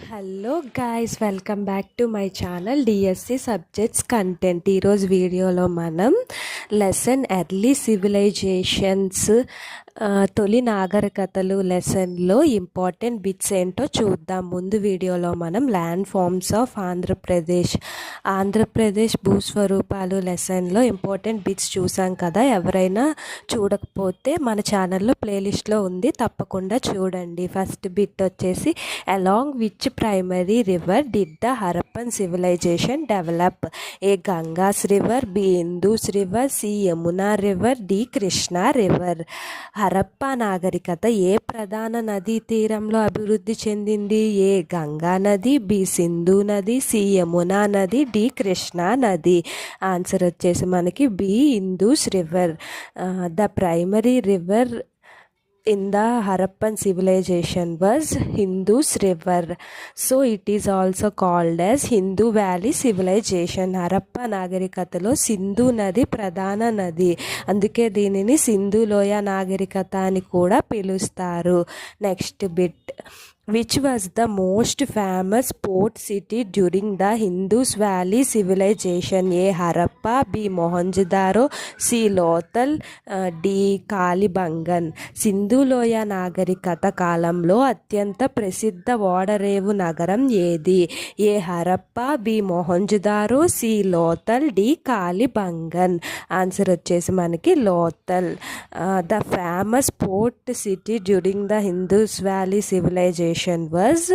Hello guys, welcome back to my channel DSC subjects content. ఈరోజు వీడియోలో మనం lesson early civilisations తొలి నాగరికతలు లెసన్లో ఇంపార్టెంట్ బిట్స్ ఏంటో చూద్దాం. ముందు వీడియోలో మనం ల్యాండ్ ఫార్మ్స్ ఆఫ్ ఆంధ్రప్రదేశ్ భూస్వరూపాలు లెసన్లో ఇంపార్టెంట్ బిట్స్ చూసాం కదా. ఎవరైనా చూడకపోతే మన ఛానల్లో ప్లేలిస్ట్లో ఉంది, తప్పకుండా చూడండి. ఫస్ట్ బిట్ వచ్చేసి along which primary river did the Harappan civilization develop? A Gangas river, B Indus river, C Yamuna river, D Krishna river. Harappa నాగరికత ఏ ప్రధాన నదీ తీరంలో అభివృద్ధి చెందింది? ఏ గంగా నది, బి సింధు నది, సి యమునా నది, డి కృష్ణా నది. ఆన్సర్ వచ్చేసి మనకి B Indus river. The primary river in the Harappan civilization was Indus river, so it is also called as Hindu Valley civilization. Harappa నాగరికతలో సింధు నది ప్రధాన నది, అందుకే దీనిని సింధు లోయ నాగరికత అని కూడా పిలుస్తారు. Next bit, which was the most famous port city during the Indus Valley civilization? A Harappa, B Mohenjo-daro, C Lothal, D Kalibangan. సింధులోయ నాగరికత కాలంలో అత్యంత ప్రసిద్ధ ఓడరేవు నగరం ఏది? A Harappa, B Mohenjodaro, C Lothal, D Kalibangan. Answer వచ్చేసి మనకి Lothal. The famous port city during the Indus valley civilization was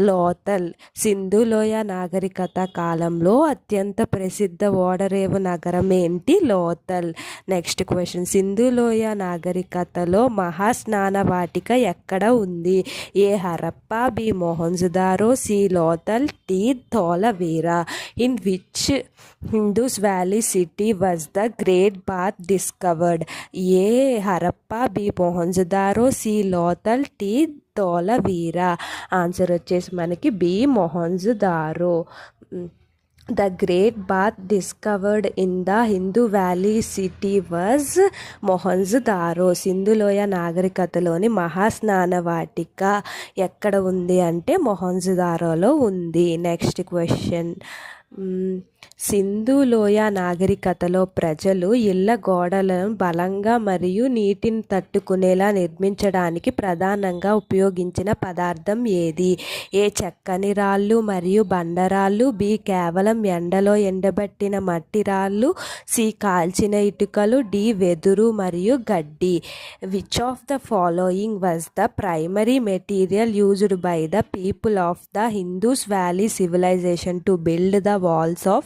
Lothal. సింధులోయ నాగరికత కాలంలో అత్యంత ప్రసిద్ధ ఓడరేవు నగరం ఏంటి? లోతల్. నెక్స్ట్ క్వశ్చన్, సింధులోయ నాగరికతలో మహాస్నాన వాటిక ఎక్కడ ఉంది? A Harappa, B Mohenjodaro, C Lothal, D Dholavira. In which Indus valley city was the great bath discovered? A Harappa, B Mohenjodaro, C Lothal, D Dholavira. Answer వచ్చేసి మనకి B Mohenjodaro. The great bath discovered in the Hindu valley city was Mohenjodaro. సింధులోయ నాగరికతలోని మహాస్నాన వాటిక ఎక్కడ ఉంది అంటే మొహంజదారోలో ఉంది. నెక్స్ట్ క్వశ్చన్, సింధులోయ నాగరికతలో ప్రజలు ఇళ్ల గోడలను బలంగా మరియు నీటిని తట్టుకునేలా నిర్మించడానికి ప్రధానంగా ఉపయోగించిన పదార్థం ఏది? ఏ చెక్కని రాళ్ళు మరియు బండరాళ్ళు, బి కేవలం ఎండలో ఎండబెట్టిన మట్టి రాళ్ళు, సి కాల్చిన ఇటుకలు, డి వెదురు మరియు గడ్డి. Which of the following was the primary material used by the people of the Indus valley civilization to build the walls of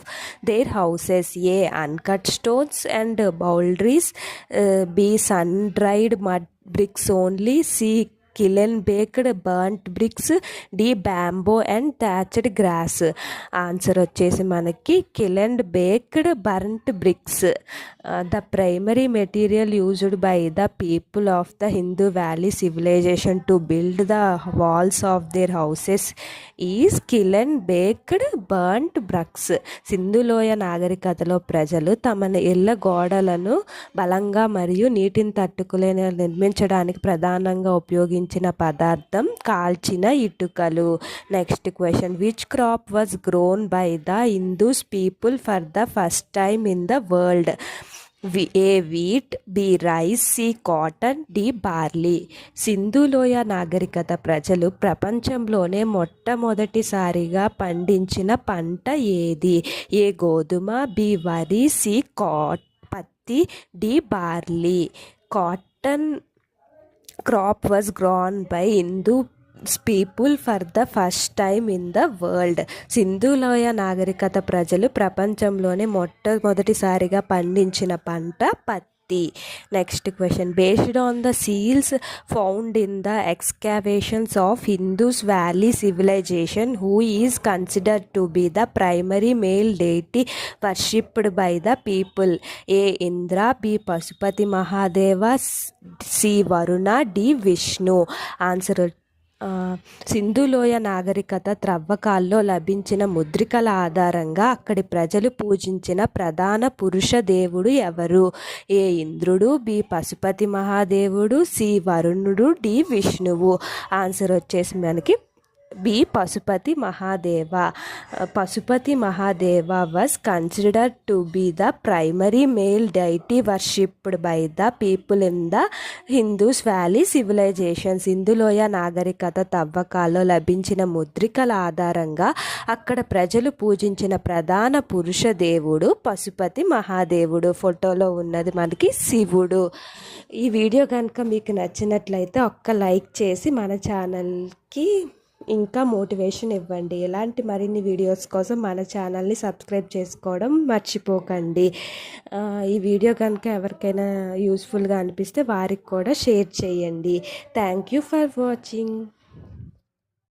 their houses? A uncut stones and boulderies, B sun dried mud bricks only, C kiln baked burnt bricks, D bamboo and thatched grass. Answer వచ్చేసి మనకి kiln baked burnt bricks. The primary material used by the people of the Hindu Valley civilization to build the walls of their houses is kiln baked burnt bricks. సింధులోయ నాగరికతలో ప్రజలు తమ ఇళ్ల గోడలను బలంగా మరియు నీటిని తట్టుకునేలా నిర్మించడానికి ప్రధానంగా ఉపయోగించిన పదార్థం కాల్చిన ఇటుకలు. Next question, which crop was grown by the Indus people for the first time in the world? A wheat, B rice, C cotton, D barley. సింధులోయ నాగరికత ప్రజలు ప్రపంచంలోనే మొట్టమొదటిసారిగా పండించిన పంట ఏది? ఏ గోధుమ, బి వరి, సి పత్తి, D barley. Cotton crop was grown by Hindu people for the first time in the world. సింధులోయ నాగరికత ప్రజలు ప్రపంచంలోనే మొట్టమొదటిసారిగా పండించిన పంట పత్తి. Next question, based on the seals found in the excavations of Indus valley civilization, who is considered to be the primary male deity worshipped by the people? A Indra, B Pashupati Mahadeva, C Varuna, D Vishnu. Answer, సింధులోయ నాగరికత త్రవ్వకాల్లో లభించిన ముద్రికల ఆధారంగా అక్కడి ప్రజలు పూజించిన ప్రధాన పురుష దేవుడు ఎవరు? ఏ ఇంద్రుడు, బి పశుపతి మహాదేవుడు, సి వరుణుడు, డి విష్ణువు. ఆన్సర్ వచ్చేసి మనకి B. Pashupati Mahadeva. Pashupati Mahadeva was considered to be the primary male deity worshipped by the people in the Indus Valley civilizations. సింధులోయ నాగరికత తవ్వకాల్లో లభించిన ముద్రికల ఆధారంగా అక్కడ ప్రజలు పూజించిన ప్రధాన పురుష దేవుడు పశుపతి మహాదేవుడు. ఫోటోలో ఉన్నది మనకి శివుడు. ఈ వీడియో కనుక మీకు నచ్చినట్లయితే ఒక్క లైక్ చేసి మన ఛానల్కి ఇంకా మోటివేషన్ ఇవ్వండి. ఇలాంటి మరిన్ని వీడియోస్ కోసం మన ఛానల్ని సబ్స్క్రైబ్ చేసుకోవడం మర్చిపోకండి. ఈ వీడియో కనుక ఎవరికైనా యూస్ఫుల్గా అనిపిస్తే వారికి కూడా షేర్ చేయండి. Thank you for watching.